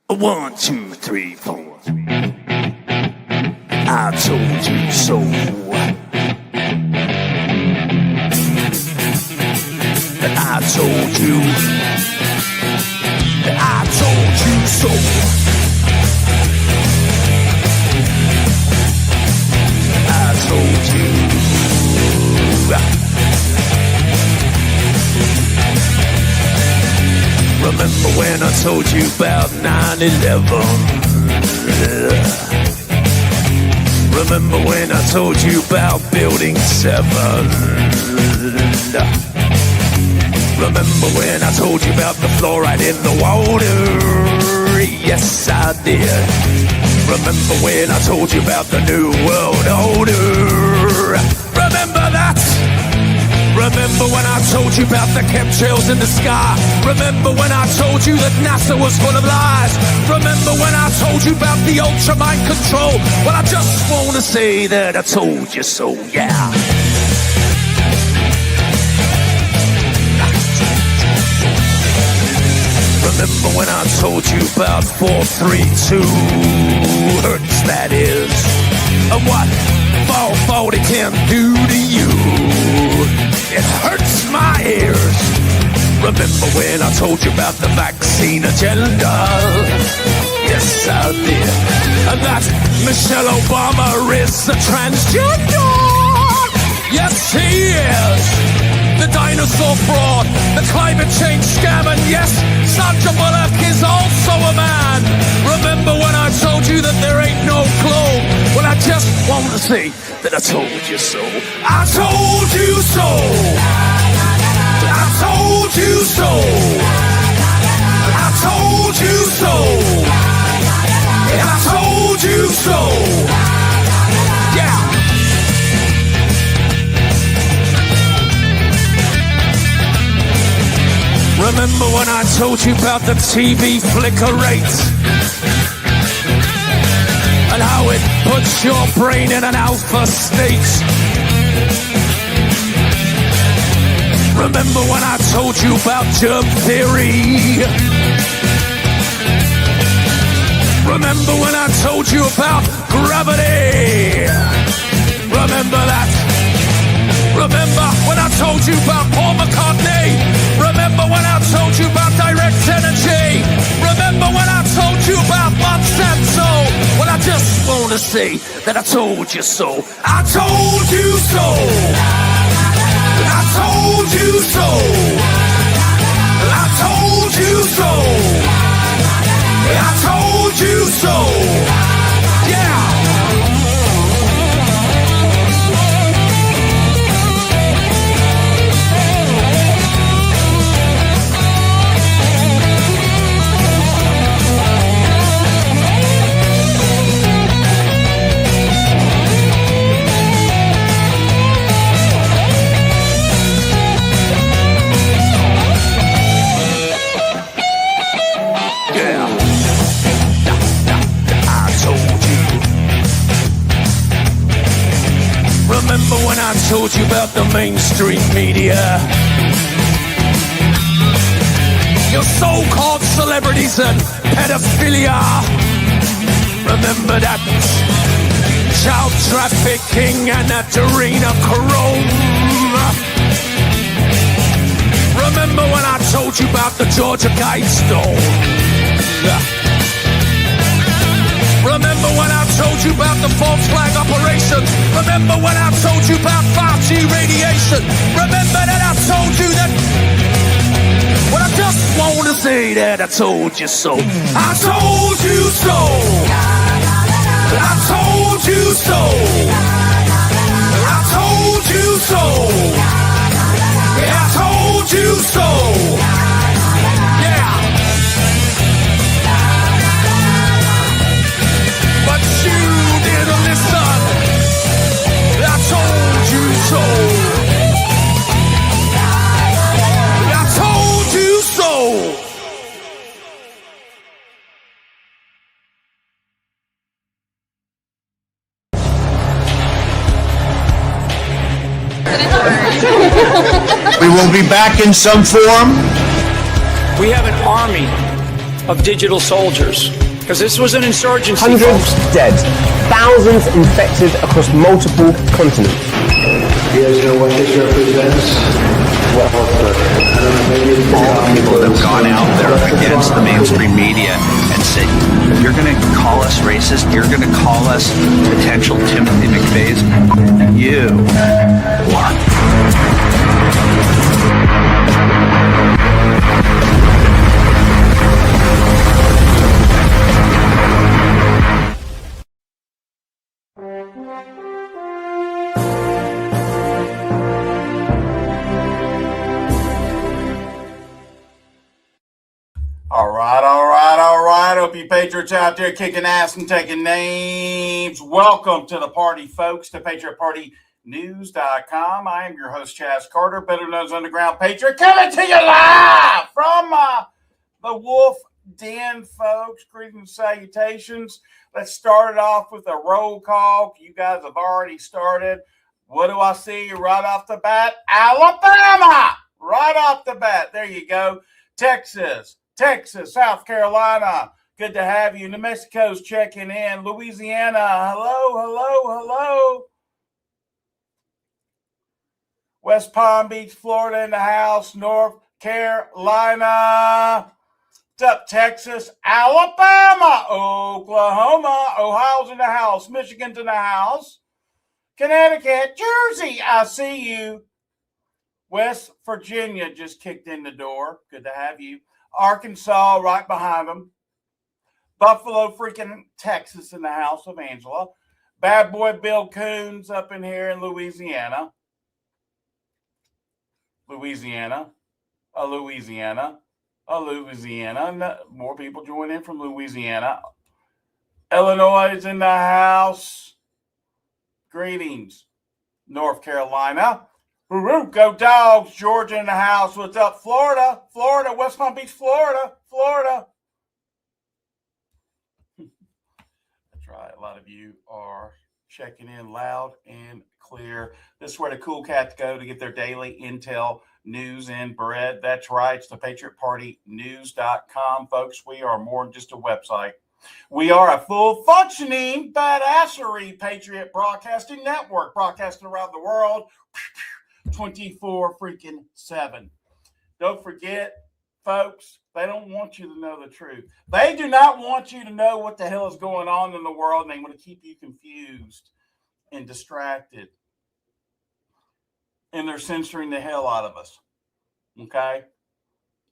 1, 2, 3, 4. I told you so. I told you. I told you so. I told you. Remember when I told you about 9/11? Remember when I told you about Building 7? Remember when I told you about the fluoride in the water? Yes, I did. Remember when I told you about the New World Order? Remember that? Remember when I told you about the chemtrails in the sky? Remember when I told you that NASA was full of lies? Remember when I told you about the ultra mind control? Well, I just want to say that I told you so, yeah. Remember when I told you about 432 hertz, that is, and what 440 can do to you? It hurts my ears. Remember when I told you about the vaccine agenda? Yes, I did. And that Michelle Obama is a transgender. Yes, he is. The dinosaur fraud, the climate change scam, and yes, Sandra Bullock is also a man. Remember when I told you that there ain't no globe? Well, I just want to say that I told you so. I told you so. I told you so. I told you so. I told you so. Yeah. Remember when I told you about the TV flicker rate? And how it puts your brain in an alpha state? Remember when I told you about germ theory? Remember when I told you about gravity? Remember that? Remember when I told you about Paul McCartney? Remember when I told you about direct energy? Remember when I told you about Monsanto? Well, I just want to say that I told you so. I told you so. I told you so. I told you so. I told you so. Yeah. Remember when I told you about the mainstream media? Your so-called celebrities and pedophilia. Remember that child trafficking and that adrenochrome. Remember when I told you about the Georgia Guidestone? Remember when I told you about the false flag operation? Remember when I told you about 5G radiation? Remember that I told you that? Well, I just want to say that I told you so. I told you so. I told you so. I told you so. I told you so. Yeah. But you didn't listen. I told you so. I told you so. We will be back in some form. We have an army of digital soldiers. Because this was an insurgency. Hundreds folks. dead, thousands infected across multiple continents. You guys know what this represents? Well, all the people that have gone out there against the mainstream media and said, you're going to call us racist, you're going to call us potential Timothy McVeighs, you are. All right. Hope you patriots out there kicking ass and taking names. Welcome to the party, folks, to PatriotPartyNews.com. I am your host, Chaz Carter, better known as Underground Patriot, coming to you live from the Wolf Den, folks. Greetings and salutations. Let's start it off with a roll call. You guys have already started. What do I see right off the bat? Alabama! Right off the bat. There you go. Texas, South Carolina, good to have you. New Mexico's checking in. Louisiana, hello. West Palm Beach, Florida in the house. North Carolina. What's up, Texas? Alabama, Oklahoma, Ohio's in the house. Michigan's in the house. Connecticut, Jersey, I see you. West Virginia just kicked in the door. Good to have you. Arkansas right behind them. Buffalo, freaking Texas in the house of Angela. Bad boy Bill Coons up in here in Louisiana. Louisiana. More people join in from Louisiana. Illinois is in the house. Greetings. North Carolina. Go Dogs. Georgia in the house. What's up? Florida, West Palm Beach, Florida. That's right. A lot of you are checking in loud and clear. This is where the cool cats go to get their daily intel, news, and bread. That's right. It's the PatriotPartyNews.com, folks. We are more than just a website. We are a full functioning badassery Patriot broadcasting network, broadcasting around the world 24/7. Don't forget, folks, they don't want you to know the truth. They do not want you to know what the hell is going on in the world, and they want to keep you confused and distracted. And they're censoring the hell out of us. Okay?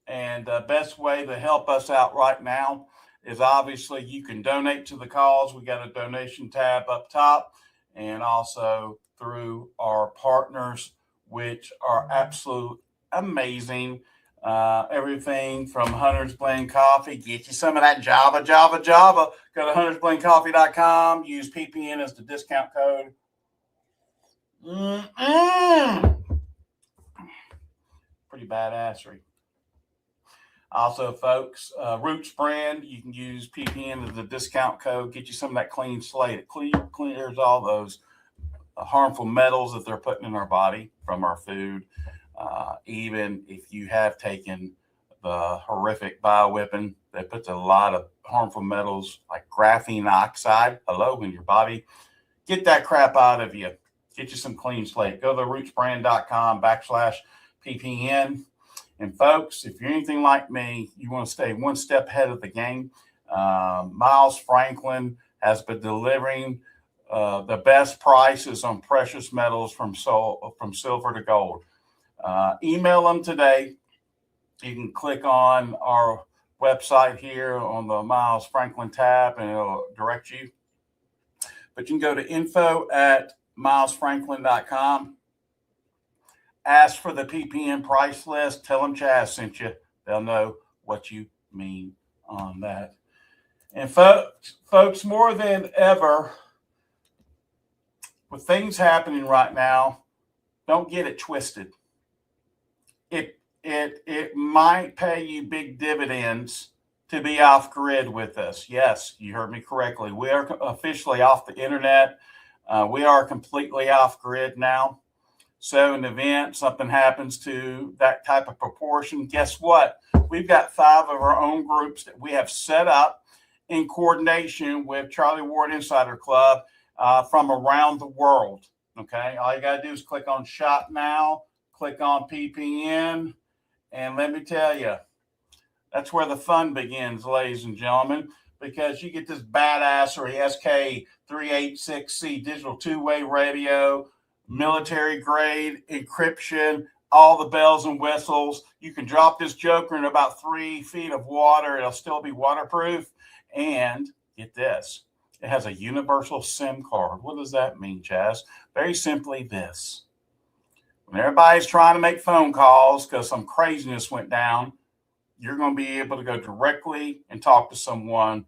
And the best way to help us out right now is obviously you can donate to the cause. We got a donation tab up top, and also through our partners, which are absolute amazing. Everything from Hunter's Blend Coffee. Get you some of that Java. Go to huntersblendcoffee.com. Use PPN as the discount code. Pretty badassery. Also, folks, Roots brand, you can use PPN as the discount code. Get you some of that clean slate. It clears all those harmful metals that they're putting in our body from our food. Even if you have taken the horrific bioweapon that puts a lot of harmful metals like graphene oxide, in your body, get that crap out of you. Get you some clean slate. Go to rootsbrand.com/PPN. And folks, if you're anything like me, you want to stay one step ahead of the game. Miles Franklin has been delivering the best prices on precious metals from silver to gold. Email them today. You can click on our website here on the Miles Franklin tab, and it'll direct you. But you can go to info@milesfranklin.com. Ask for the PPN price list. Tell them Chaz sent you. They'll know what you mean on that. And folks, more than ever, with things happening right now, don't get it twisted. It might pay you big dividends to be off grid with us. Yes, you heard me correctly. We are officially off the internet. We are completely off grid now. So in the event something happens to that type of proportion, guess what? We've got 5 of our own groups that we have set up in coordination with Charlie Ward Insider Club from around the world. Okay, all you got to do is click on Shop Now, click on PPN, and let me tell you, that's where the fun begins, ladies and gentlemen, because you get this badassery SK386C digital two-way radio, military grade encryption, all the bells and whistles. You can drop this joker in about 3 feet of water. It'll still be waterproof. And get this, it has a universal SIM card. What does that mean, Chaz? Very simply this. When everybody's trying to make phone calls because some craziness went down, you're going to be able to go directly and talk to someone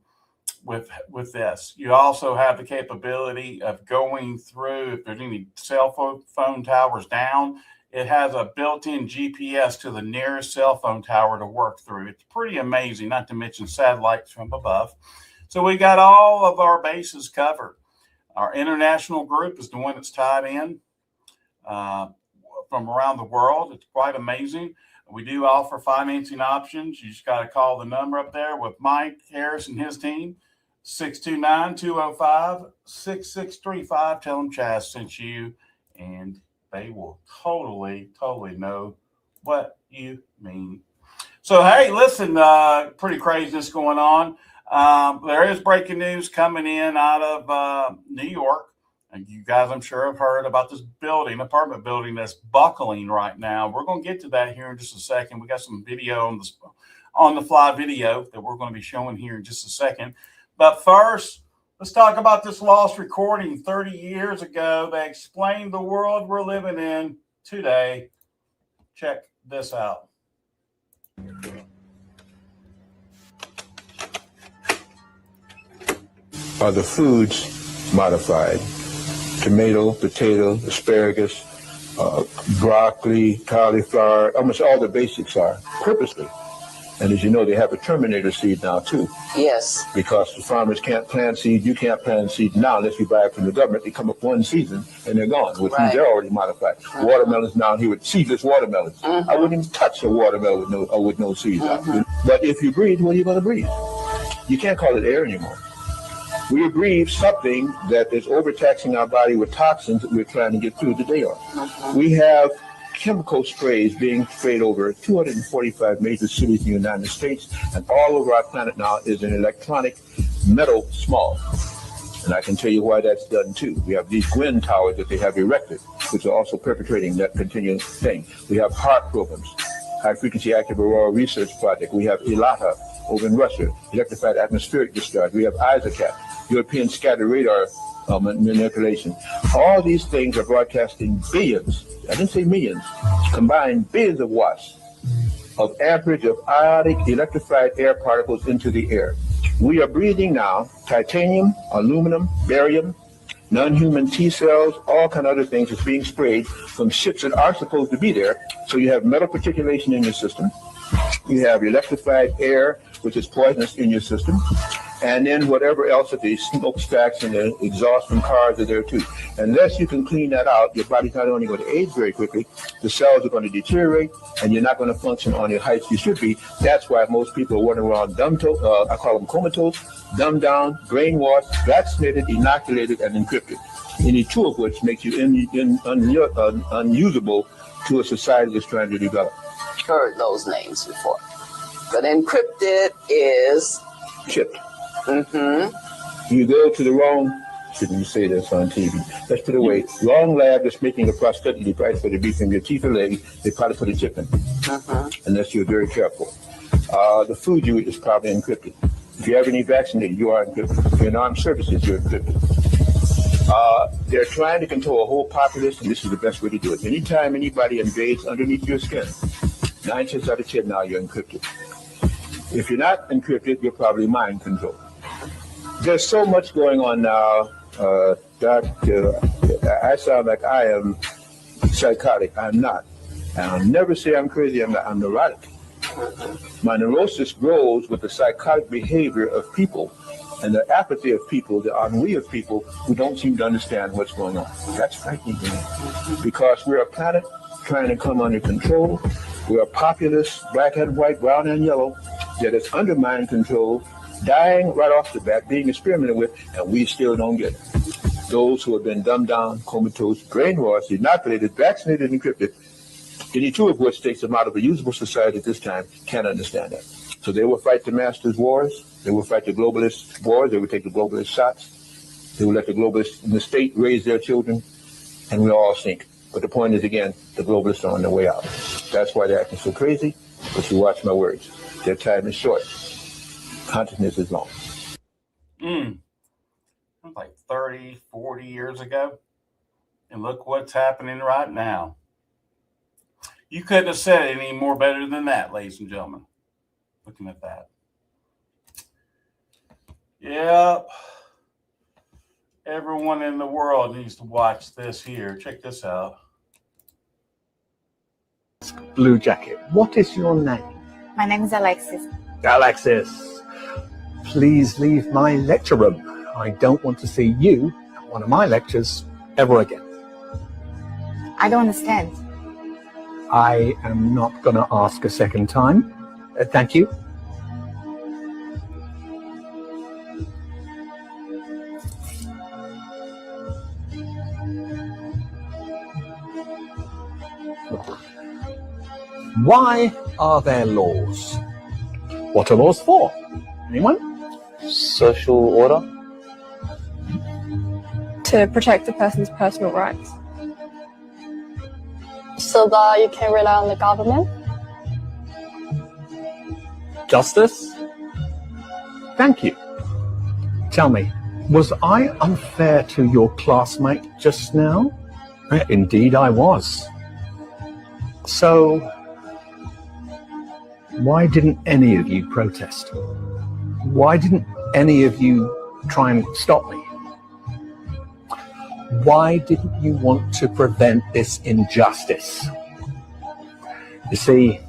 with this. You also have the capability of going through, if there's any cell phone towers down, it has a built-in GPS to the nearest cell phone tower to work through. It's pretty amazing, not to mention satellites from above. So we got all of our bases covered. Our international group is the one that's tied in from around the world. It's quite amazing. We do offer financing options. You just got to call the number up there with Mike Harris and his team, 629-205-6635. Tell them Chaz sent you, and they will totally know what you mean. So, hey, listen, pretty craziness going on. There is breaking news coming in out of New York. And you guys, I'm sure, have heard about this building, apartment building that's buckling right now. We're going to get to that here in just a second. We got some video on the fly video that we're going to be showing here in just a second. But first, let's talk about this lost recording 30 years ago. They explained the world we're living in today. Check this out. Are the foods modified? Tomato, potato, asparagus, broccoli, cauliflower, almost all the basics are purposely. And as you know, they have a terminator seed now too. Yes. Because the farmers can't plant seed, you can't plant seed now unless you buy it from the government. They come up one season and they're gone. With right. They're already modified. Watermelons now here with seedless watermelons. I wouldn't even touch a watermelon with no seeds. But if you breathe, what are you going to breathe? You can't call it air anymore. We breathe something that is overtaxing our body with toxins that we're trying to get through the day on. We have chemical sprays being sprayed over 245 major cities in the United States, and all over our planet now is an electronic metal smog. And I can tell you why that's done too. We have these Gwen towers that they have erected, which are also perpetrating that continuous thing. We have HAARP programs, High Frequency Active Aurora Research Project. We have ELATA over in Russia, Electrified Atmospheric Discharge. We have ISACAT, European Scatter Radar manipulation. All these things are broadcasting billions, I didn't say millions, combined billions of watts of amperage of ionic electrified air particles into the air. We are breathing now titanium, aluminum, barium, non-human T cells, all kind of other things that's being sprayed from ships that are supposed to be there. So you have metal particulation in your system. You have electrified air, which is poisonous in your system. And then whatever else that the smokestacks and the exhaust from cars are there too. Unless you can clean that out, your body's not only going to age very quickly, the cells are going to deteriorate, and you're not going to function on the heights you should be. That's why most people are running around I call them comatose, dumbed down, brainwashed, vaccinated, inoculated, and encrypted. Any two of which makes you unusable to a society that's trying to develop. Heard those names before. But encrypted is chipped. You go to the wrong, shouldn't you say this on TV? Let's put it away. Wrong lab that's making a prosthetic device for the beef from your teeth or leg, they probably put a chip in. Unless you're very careful. The food you eat is probably encrypted. If you have any vaccinated, you are encrypted. If you're in armed services, you're encrypted. They're trying to control a whole populace, and this is the best way to do it. Anytime anybody invades underneath your skin, 9 times out of 10 now you're encrypted. If you're not encrypted, you're probably mind controlled. There's so much going on now, Doctor. I sound like I am psychotic. I'm not. And I'll never say I'm crazy. I'm not. I'm neurotic. My neurosis grows with the psychotic behavior of people and the apathy of people, the ennui of people who don't seem to understand what's going on. That's frightening to me, because we're a planet trying to come under control. We're a populace, black and white, brown and yellow, that is under mind control, dying right off the bat, being experimented with, and we still don't get it. Those who have been dumbed down, comatose, brainwashed, inoculated, vaccinated, encrypted, any two of which takes them out of a usable society at this time, can't understand that. So they will fight the masters' wars. They will fight the globalist wars. They will take the globalist shots. They will let the globalists in the state raise their children, and we all sink. But the point is, again, the globalists are on their way out. That's why they're acting so crazy. But you watch my words. Their time is short. Consciousness is long. Like 30, 40 years ago. And look what's happening right now. You couldn't have said it any more better than that, ladies and gentlemen. Looking at that. Yep. Everyone in the world needs to watch this here. Check this out. Blue Jacket, what is your name? My name is Alexis. Alexis, please leave my lecture room. I don't want to see you at one of my lectures ever again. I don't understand. I am not going to ask a second time. Thank you. Why are there laws? What are laws for? Anyone? Social order. To protect the person's personal rights. So that you can rely on the government? Justice? Thank you. Tell me, was I unfair to your classmate just now? Indeed I was. So, why didn't any of you protest? Why didn't any of you try and stop me? Why didn't you want to prevent this injustice? You see,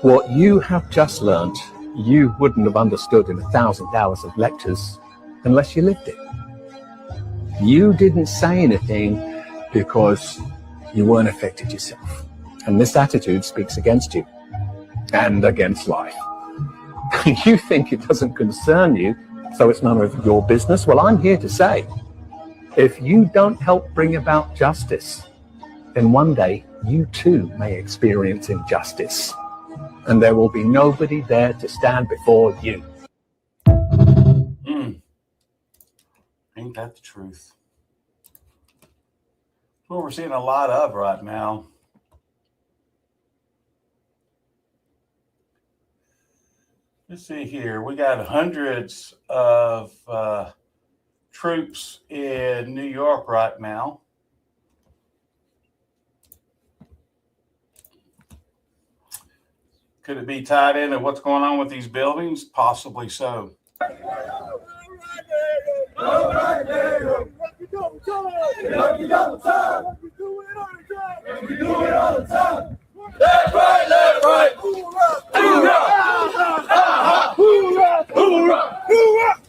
what you have just learnt, you wouldn't have understood in 1,000 hours of lectures unless you lived it. You didn't say anything because you weren't affected yourself. And this attitude speaks against you and against life. You think it doesn't concern you, so it's none of your business. Well, I'm here to say, if you don't help bring about justice, then one day you too may experience injustice, and there will be nobody there to stand before you. Ain't that the truth? What we're seeing a lot of right now. Let's see here. We got hundreds of troops in New York right now. Could it be tied into what's going on with these buildings? Possibly so. Left, right, left, right. Hoorah! Hoorah! Hoorah! Hoorah!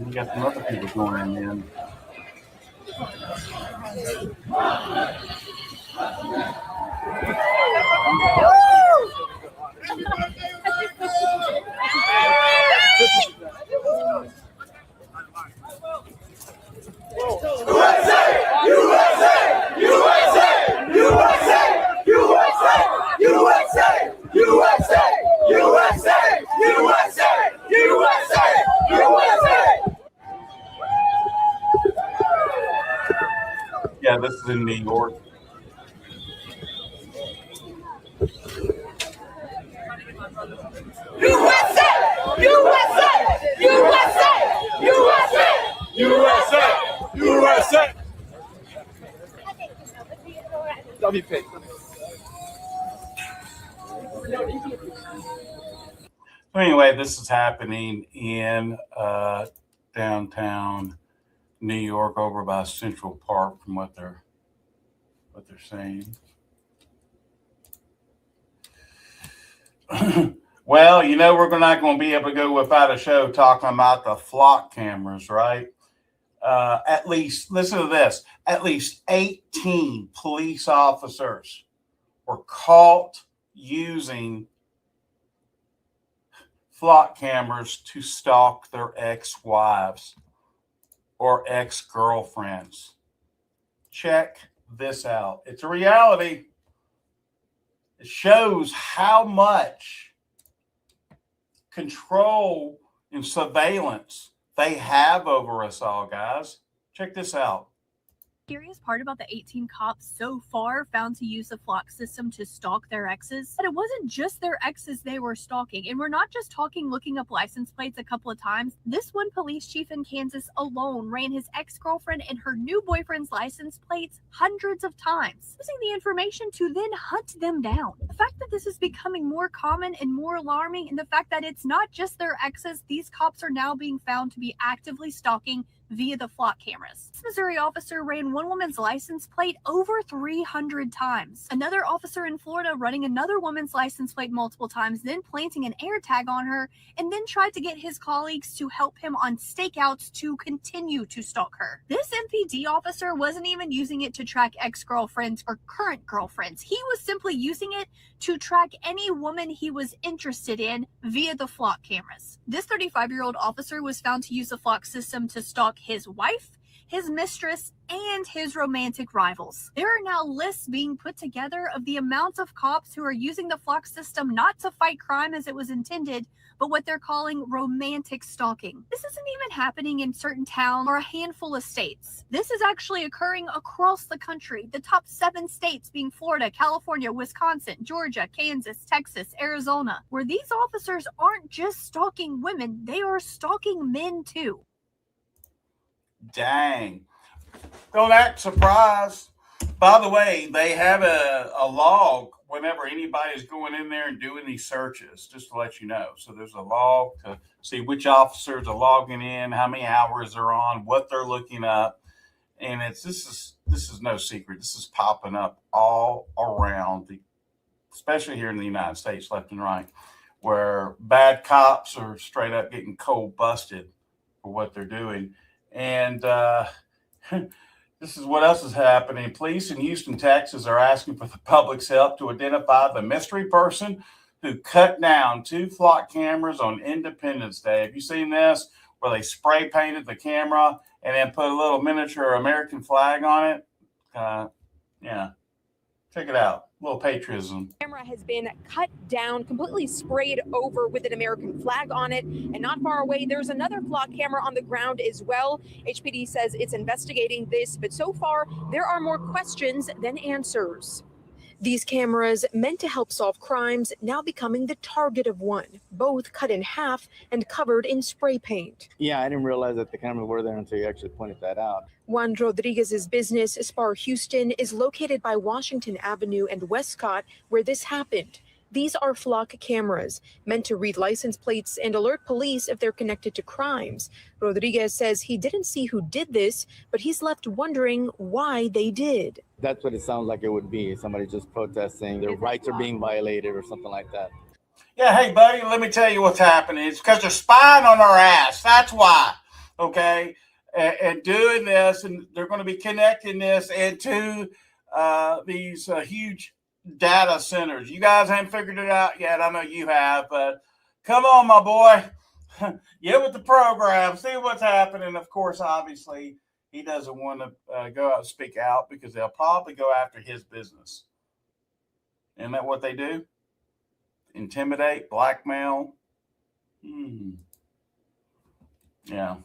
We got some other people going in. USA! USA! USA! USA! USA! USA! USA! USA! USA! USA! USA! Yeah, this is in New York. USA! USA! USA! USA! USA! USA! WP. Anyway, this is happening in downtown New York, over by Central Park, from what they're saying. Well, you know, we're not going to be able to go without a show talking about the flock cameras, right? At least, listen to this, at least 18 police officers were caught using flock cameras to stalk their ex-wives or ex-girlfriends. Check this out. It's a reality. It shows how much control and surveillance they have over us all, guys. Check this out. Scariest part about the 18 cops so far found to use the flock system to stalk their exes, but it wasn't just their exes they were stalking. And we're not just talking looking up license plates a couple of times. This one police chief in Kansas alone ran his ex-girlfriend and her new boyfriend's license plates hundreds of times, using the information to then hunt them down. The fact that this is becoming more common and more alarming, and the fact that it's not just their exes, these cops are now being found to be actively stalking via the flock cameras. This Missouri officer ran one woman's license plate over 300 times. Another officer in Florida running another woman's license plate multiple times, then planting an air tag on her, and then tried to get his colleagues to help him on stakeouts to continue to stalk her. This MPD officer wasn't even using it to track ex-girlfriends or current girlfriends. He was simply using it to track any woman he was interested in via the flock cameras. This 35-year-old officer was found to use the flock system to stalk his wife, his mistress, and his romantic rivals. There are now lists being put together of the amount of cops who are using the flock system not to fight crime as it was intended, but what they're calling romantic stalking. This isn't even happening in certain towns or a handful of states. This is actually occurring across the country. The top 7 states being Florida, California, Wisconsin, Georgia, Kansas, Texas, Arizona, where these officers aren't just stalking women, they are stalking men too. Dang. Don't act surprised. By the way, they have a log whenever anybody's going in there and doing these searches, just to let you know. So there's a log to see which officers are logging in, how many hours they're on, what they're looking up. And this is no secret. This is popping up all around, especially here in the United States, left and right, where bad cops are straight up getting cold busted for what they're doing. And this is what else is happening. Police in Houston, Texas are asking for the public's help to identify the mystery person who cut down 2 flock cameras on Independence Day. Have you seen this? Where they spray painted the camera and then put a little miniature American flag on it? Yeah. Check it out. A little patriotism. The camera has been cut down, completely sprayed over with an American flag on it. And not far away, there's another flock camera on the ground as well. HPD says it's investigating this, but so far, there are more questions than answers. These cameras, meant to help solve crimes, now becoming the target of one, both cut in half and covered in spray paint. Yeah, I didn't realize that the cameras were there until you actually pointed that out. Juan Rodriguez's business, Spar Houston, is located by Washington Avenue and Westcott, where this happened. These are flock cameras, meant to read license plates and alert police if they're connected to crimes. Rodriguez says he didn't see who did this, but he's left wondering why they did. That's what it sounds like it would be. Somebody just protesting, their rights are being violated or something like that. Yeah, hey, buddy, let me tell you what's happening. It's because they're spying on our ass. That's why, okay? And doing this, and they're going to be connecting this into these huge data centers. You guys haven't figured it out yet. I know you have, but come on, my boy. Get with the program. See what's happening. Of course, obviously, he doesn't want to go out and speak out because they'll probably go after his business. Isn't that what they do? Intimidate, blackmail. Yeah.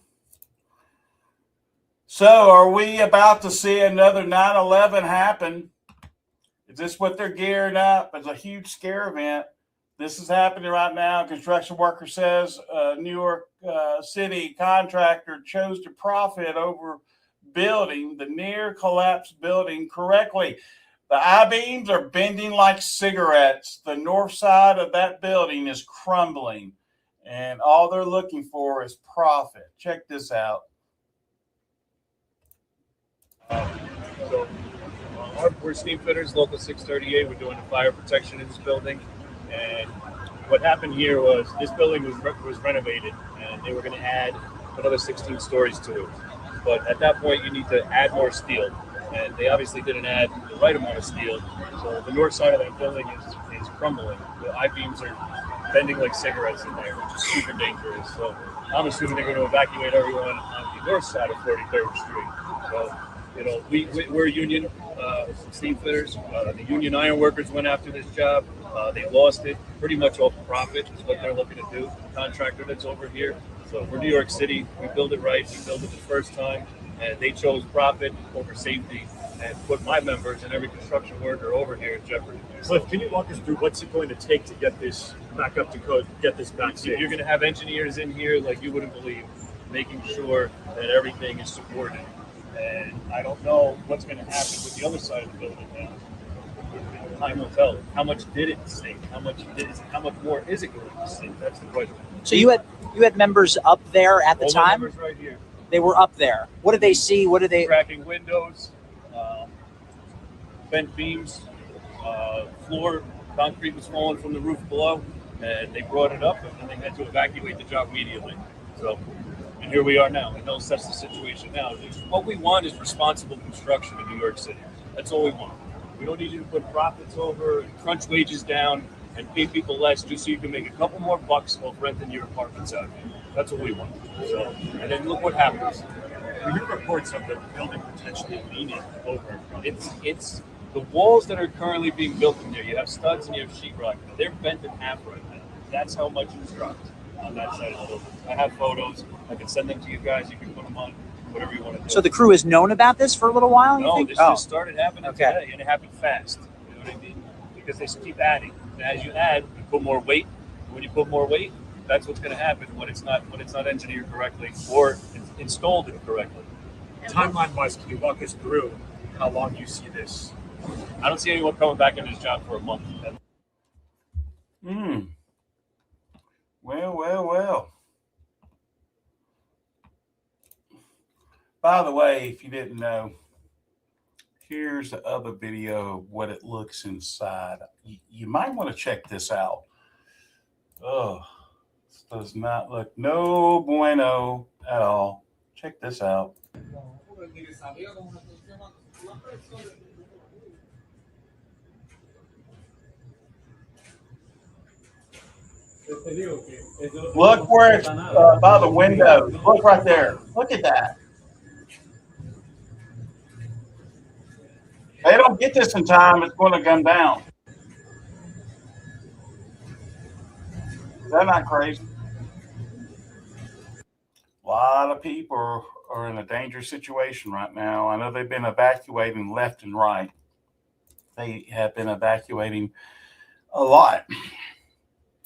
So are we about to see another 9/11 happen? Is this what they're gearing up as a huge scare event? This is happening right now. Construction worker says New York City contractor chose to profit over building the near collapsed building correctly. The I-beams are bending like cigarettes. The north side of that building is crumbling, and all they're looking for is profit. Check this out. We're steam fitters, local 638. We're doing the fire protection in this building. And what happened here was this building was renovated, and they were going to add another 16 stories to it. But at that point, you need to add more steel, and they obviously didn't add the right amount of steel. So the north side of that building is crumbling. The I-beams are bending like cigarettes in there, which is super dangerous. So I'm assuming they're going to evacuate everyone on the north side of 43rd Street. So, you know, we're a union, steam fitters. The union iron workers went after this job. They lost it pretty much off profit is what they're looking to do. The contractor that's over here. So for New York City, we build it right. We build it the first time, and they chose profit over safety and put my members and every construction worker over here in jeopardy. Cliff, can you walk us through what's it going to take to get this back up to code, get this back safe? You're going to have engineers in here like you wouldn't believe, making sure that everything is supported. And I don't know what's going to happen with the other side of the building now. Time will tell. How much did it sink? How much more is it going to sink? That's the question. So you had members up there at the All time? members right here. They were up there. What did they see? What did they? Cracking windows, bent beams, floor, concrete was falling from the roof below, and they brought it up, and then they had to evacuate the job immediately. So, and here we are now. And that's the situation now. What we want is responsible construction in New York City. That's all we want. We don't need you to put profits over, crunch wages down, and pay people less just so you can make a couple more bucks while renting your apartments out. That's what we want. So, and then look what happens. We hear reports of the building potentially leaning over. It's the walls that are currently being built in there. You have studs and you have sheetrock. They're bent in half right now. That's how much it's dropped on that side of the building. I have photos. I can send them to you guys. You can put them on whatever you want to do. So the crew has known about this for a little while? No, this just started happening today, and it happened fast. You know what I mean? Because they keep adding. And as you add, you put more weight. When you put more weight, that's what's going to happen when it's not engineered correctly or installed incorrectly. Timeline-wise, can you walk us through how long you see this? I don't see anyone coming back in this job for a month. Well. By the way, if you didn't know, here's the other video of what it looks inside. You might want to check this out. Oh, this does not look no bueno at all. Check this out. Look where it's by the window. Look right there. Look at that. They don't get this in time, it's going to come down. Is that not crazy? A lot of people are in a dangerous situation right now. I know they've been evacuating left and right. They have been evacuating a lot.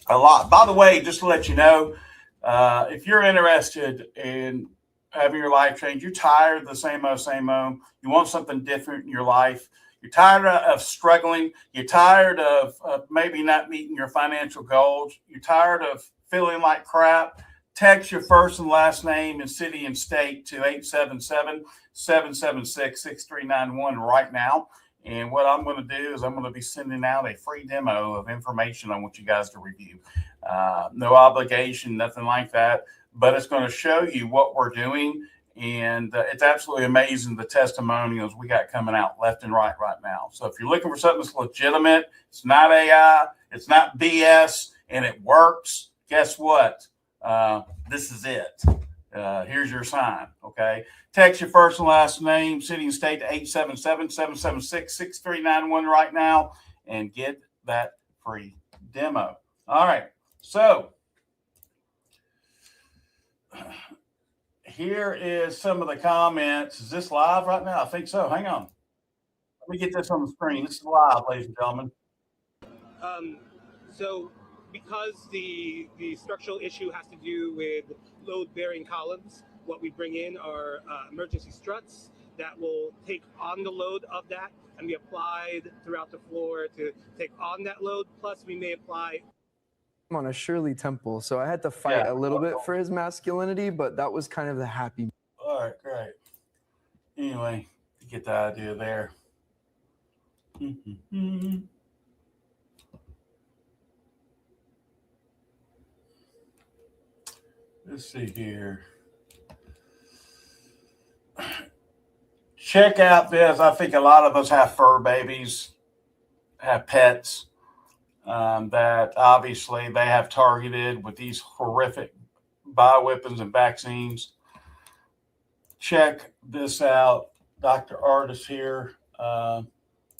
By the way, just to let you know, if you're interested in having your life change, you're tired of the same old, you want something different in your life, you're tired of struggling, you're tired of maybe not meeting your financial goals, you're tired of feeling like crap, text your first and last name and city and state to 877-776-6391 right now. And what I'm going to do is I'm going to be sending out a free demo of information I want you guys to review. No obligation, nothing like that, but it's going to show you what we're doing. And it's absolutely amazing the testimonials we got coming out left and right now. So if you're looking for something that's legitimate, it's not AI, it's not BS, and it works, guess what? This is it. Here's your sign, okay? Text your first and last name, city and state to 877-776-6391 right now and get that free demo. All right, so here is some of the comments. Is this live right now? I think so. Hang on. Let me get this on the screen. This is live, ladies and gentlemen. So because the structural issue has to do with load-bearing columns, what we bring in are emergency struts that will take on the load of that and be applied throughout the floor to take on that load. Plus, we may apply. I'm on a Shirley Temple, so I had to fight a little bit for his masculinity, but that was kind of the happy. All right, great. Anyway, you get the idea there. Let's see here. Check out this. I think a lot of us have fur babies, have pets that obviously they have targeted with these horrific bioweapons and vaccines. Check this out. Dr. Artis here.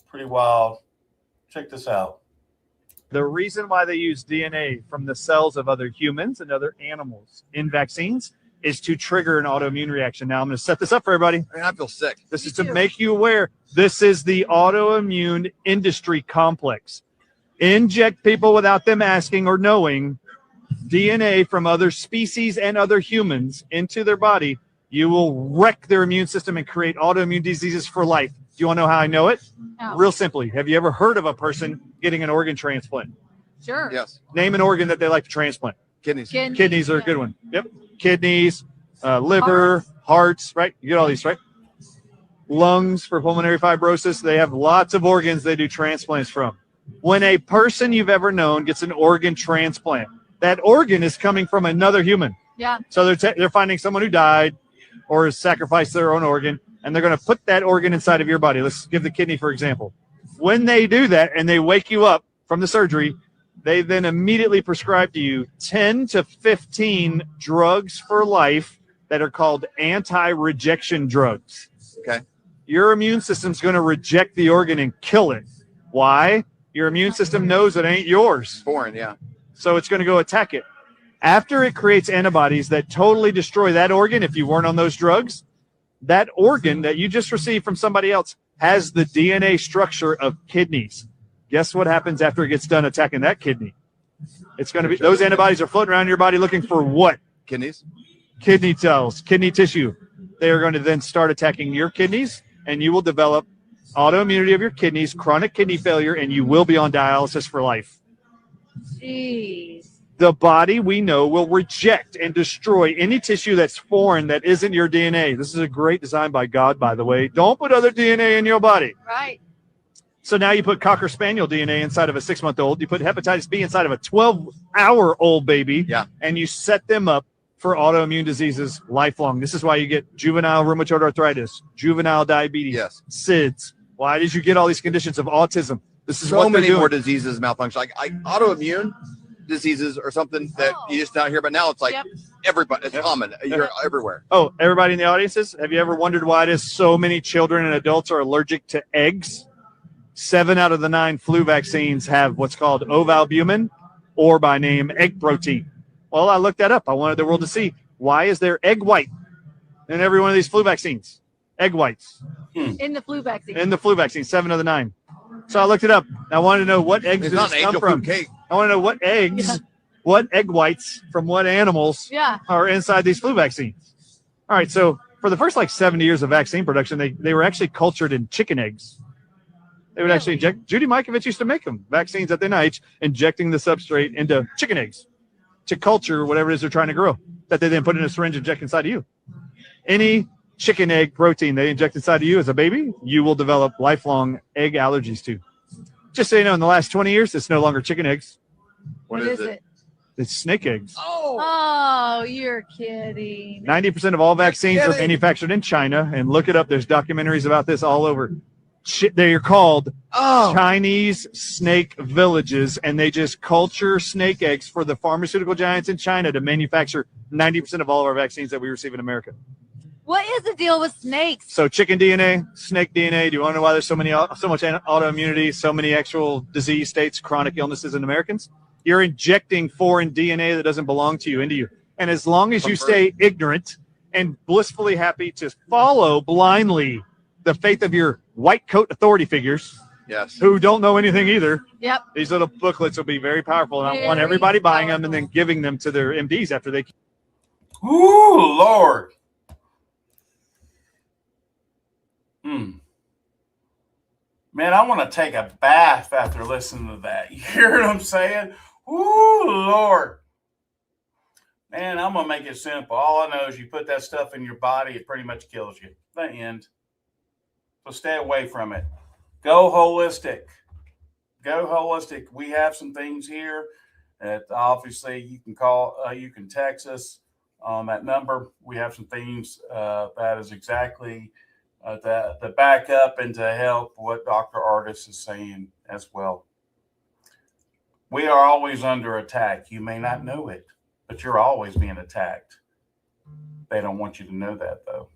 Pretty wild. Check this out. The reason why they use DNA from the cells of other humans and other animals in vaccines is to trigger an autoimmune reaction. Now I'm going to set this up for everybody. I feel sick. This is to make you aware. This is the autoimmune industry complex. Inject people without them asking or knowing DNA from other species and other humans into their body. You will wreck their immune system and create autoimmune diseases for life. Do you want to know how I know it? No. Real simply. Have you ever heard of a person getting an organ transplant? Sure. Yes. Name an organ that they like to transplant. Kidneys. Kidneys are a good one. Yep. Kidneys, liver, hearts, right? You get all these, right? Lungs for pulmonary fibrosis. They have lots of organs they do transplants from. When a person you've ever known gets an organ transplant, that organ is coming from another human. Yeah. So they're finding someone who died or has sacrificed their own organ, and they're going to put that organ inside of your body. Let's give the kidney, for example. When they do that and they wake you up from the surgery, they then immediately prescribe to you 10 to 15 drugs for life that are called anti-rejection drugs. Okay. Your immune system's going to reject the organ and kill it. Why? Your immune system knows it ain't yours. Foreign, yeah. So it's going to go attack it. After it creates antibodies that totally destroy that organ, if you weren't on those drugs, that organ that you just received from somebody else has the DNA structure of kidneys. Guess what happens after it gets done attacking that kidney? It's going to be, those antibodies are floating around your body looking for what? Kidneys? Kidney cells, kidney tissue. They are going to then start attacking your kidneys, and you will develop autoimmunity of your kidneys, chronic kidney failure, and you will be on dialysis for life. Jeez. The body, we know, will reject and destroy any tissue that's foreign that isn't your DNA. This is a great design by God, by the way. Don't put other DNA in your body. Right. So now you put Cocker Spaniel DNA inside of a 6-month-old. You put hepatitis B inside of a 12-hour-old baby. Yeah. And you set them up for autoimmune diseases lifelong. This is why you get juvenile rheumatoid arthritis, juvenile diabetes, SIDS. Why did you get all these conditions of autism? This is so what many they're more doing. diseases malfunction. Like autoimmune diseases or something that you just not hear about now. It's like everybody, it's common. You're everywhere. Oh, everybody in the audiences, have you ever wondered why it is so many children and adults are allergic to eggs? 7 out of the 9 flu vaccines have what's called ovalbumin, or by name egg protein. Well, I looked that up. I wanted the world to see, why is there egg white in every one of these flu vaccines? Egg whites. In the flu vaccine. In the flu vaccine, 7 of the 9. So I looked it up. I wanted to know what eggs It's did not this an come angel from. food cake. I want to know what eggs, what egg whites from what animals are inside these flu vaccines. All right, so for the first 70 years of vaccine production, they were actually cultured in chicken eggs. They would actually inject. Judy Mikovits used to make them, vaccines at the NIH, injecting the substrate into chicken eggs to culture whatever it is they're trying to grow, that they then put in a syringe and inject inside of you. Any chicken egg protein they inject inside of you as a baby, you will develop lifelong egg allergies to. Just so you know, in the last 20 years, it's no longer chicken eggs. What is it? It's snake eggs. Oh, you're kidding. 90% of all vaccines are manufactured in China, and look it up. There's documentaries about this all over. They're called Chinese snake villages, and they just culture snake eggs for the pharmaceutical giants in China to manufacture 90% of all of our vaccines that we receive in America. What is the deal with snakes? So chicken DNA, snake DNA. Do you want to know why there's so much autoimmunity, so many actual disease states, chronic illnesses in Americans? You're injecting foreign DNA that doesn't belong to you into you. And as long as you stay ignorant and blissfully happy to follow blindly the faith of your white coat authority figures, who don't know anything either, these little booklets will be very powerful. And I want everybody buying them and then giving them to their MDs after they. Ooh, Lord. Man, I want to take a bath after listening to that. You hear what I'm saying? Ooh, Lord. Man, I'm going to make it simple. All I know is you put that stuff in your body, it pretty much kills you. The end. So stay away from it. Go holistic. Go holistic. We have some things here that obviously you can call, you can text us, on that number. We have some things that is exactly the backup and to help what Dr. Ardis is saying as well. We are always under attack. You may not know it, but you're always being attacked. They don't want you to know that, though.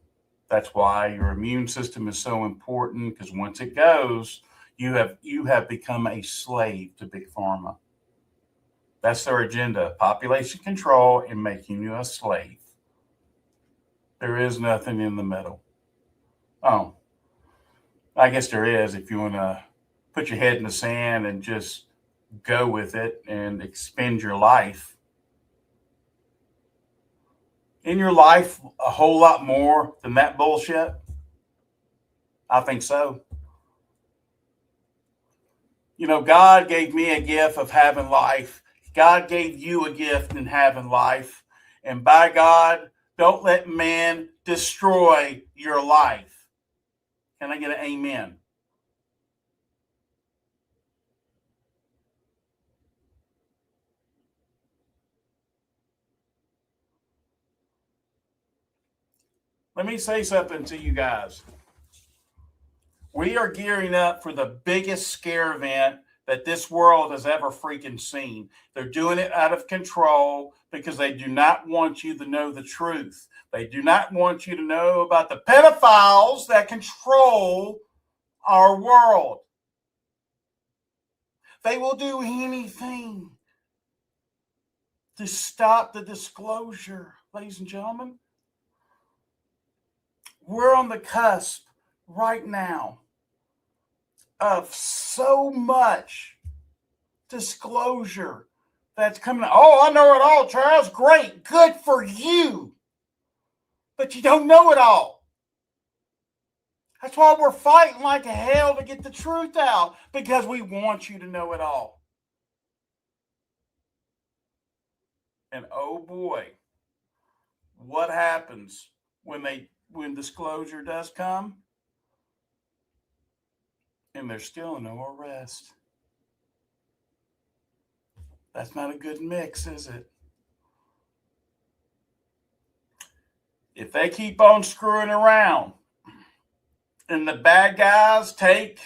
That's why your immune system is so important, because once it goes, you have become a slave to Big Pharma. That's their agenda: population control and making you a slave. There is nothing in the middle. Oh, I guess there is if you want to put your head in the sand and just go with it and expend your life. In your life, a whole lot more than that bullshit? I think so. You know, God gave me a gift of having life. God gave you a gift in having life. And by God, don't let man destroy your life. Can I get an amen? Let me say something to you guys. We are gearing up for the biggest scare event that this world has ever freaking seen. They're doing it out of control because they do not want you to know the truth. They do not want you to know about the pedophiles that control our world. They will do anything to stop the disclosure, ladies and gentlemen. We're on the cusp right now of so much disclosure that's coming. Oh, I know it all, Charles. Great. Good for you. But you don't know it all. That's why we're fighting like hell to get the truth out, because we want you to know it all. And oh boy, what happens when disclosure does come and there's still no arrest? That's not a good mix, is it? If they keep on screwing around and the bad guys take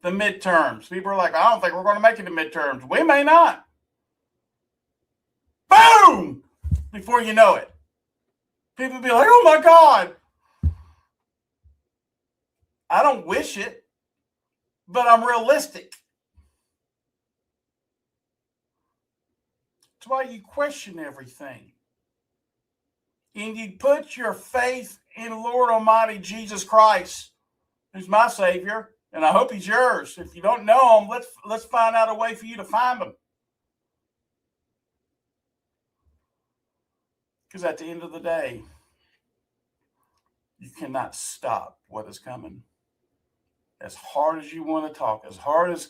the midterms, people are like, I don't think we're going to make it to midterms. We may not. Boom! Before you know it, people be like, oh my God. I don't wish it, but I'm realistic. That's why you question everything. And you put your faith in Lord Almighty Jesus Christ, who's my Savior, and I hope He's yours. If you don't know Him, let's find out a way for you to find Him. Because at the end of the day, you cannot stop what is coming. As hard as you want to talk, as hard as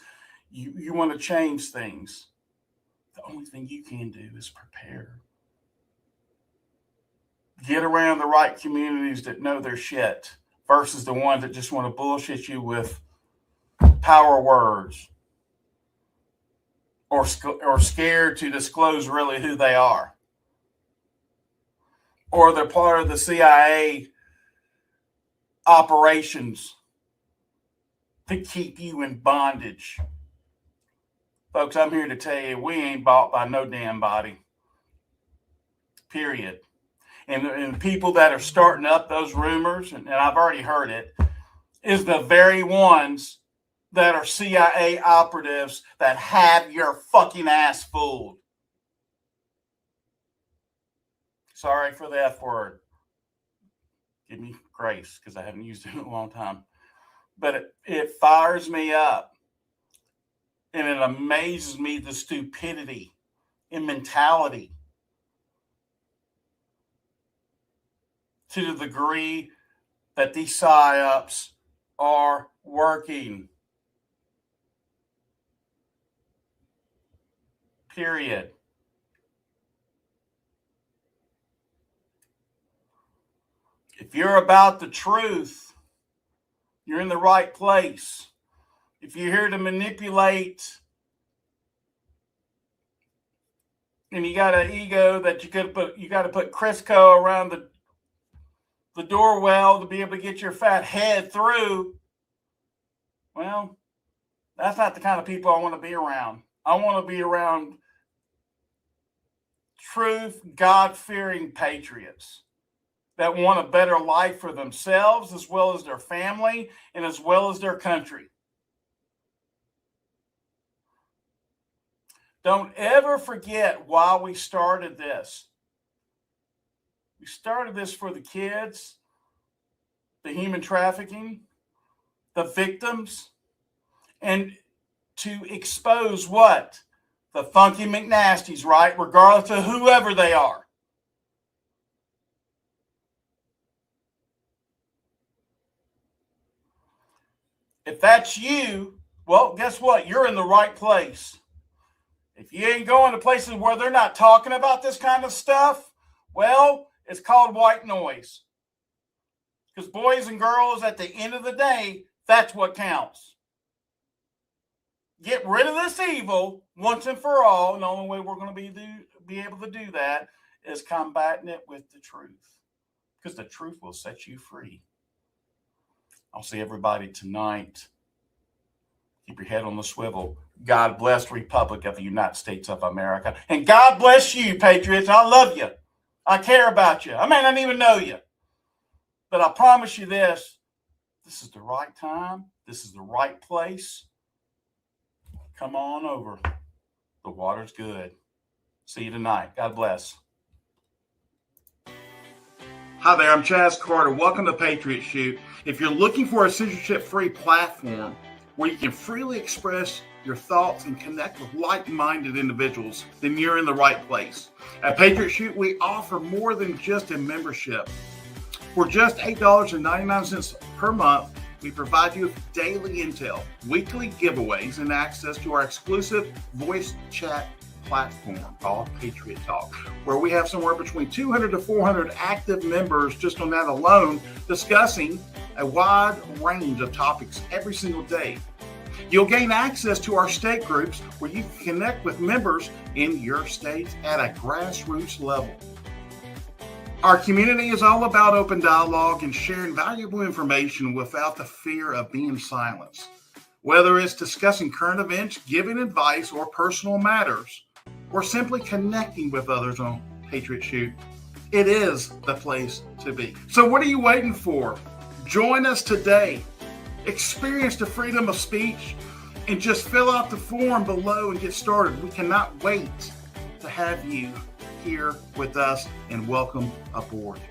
you want to change things, the only thing you can do is prepare. Get around the right communities that know their shit versus the ones that just want to bullshit you with power words or scared to disclose really who they are. Or they're part of the CIA operations to keep you in bondage. Folks, I'm here to tell you, we ain't bought by no damn body. Period. And people that are starting up those rumors, and I've already heard it, is the very ones that are CIA operatives that have your fucking ass fooled. Sorry for the F word. Give me grace, because I haven't used it in a long time. But it fires me up. And it amazes me, the stupidity and mentality to the degree that these PSYOPs are working. Period. If you're about the truth, you're in the right place. If you're here to manipulate and you got an ego that you got to put Crisco around the door well to be able to get your fat head through, well, that's not the kind of people I want to be around. I want to be around truth, God-fearing patriots that want a better life for themselves as well as their family and as well as their country. Don't ever forget why we started this. We started this for the kids, the human trafficking, the victims, and to expose what? The funky McNasties, right? Regardless of whoever they are. If that's you, well, guess what? You're in the right place. If you ain't going to places where they're not talking about this kind of stuff, well, it's called white noise. Because boys and girls, at the end of the day, that's what counts. Get rid of this evil once and for all. And the only way we're going to be able to do that is combating it with the truth. Because the truth will set you free. I'll see everybody tonight. Keep your head on the swivel. God bless the Republic of the United States of America. And God bless you, patriots. I love you. I care about you. I may not even know you. But I promise you this. This is the right time. This is the right place. Come on over. The water's good. See you tonight. God bless. Hi there, I'm Chaz Carter. Welcome to Patriot Shoot. If you're looking for a censorship-free platform where you can freely express your thoughts and connect with like-minded individuals, then you're in the right place. At Patriot Shoot, we offer more than just a membership. For just $8.99 per month, we provide you with daily intel, weekly giveaways, and access to our exclusive voice chat platform called Patriot Talk, where we have somewhere between 200 to 400 active members just on that alone, discussing a wide range of topics every single day. You'll gain access to our state groups where you can connect with members in your state at a grassroots level. Our community is all about open dialogue and sharing valuable information without the fear of being silenced. Whether it's discussing current events, giving advice, or personal matters, or simply connecting with others on Patriot Shoot, it is the place to be. So what are you waiting for? Join us today. Experience the freedom of speech and just fill out the form below and get started. We cannot wait to have you here with us, and welcome aboard.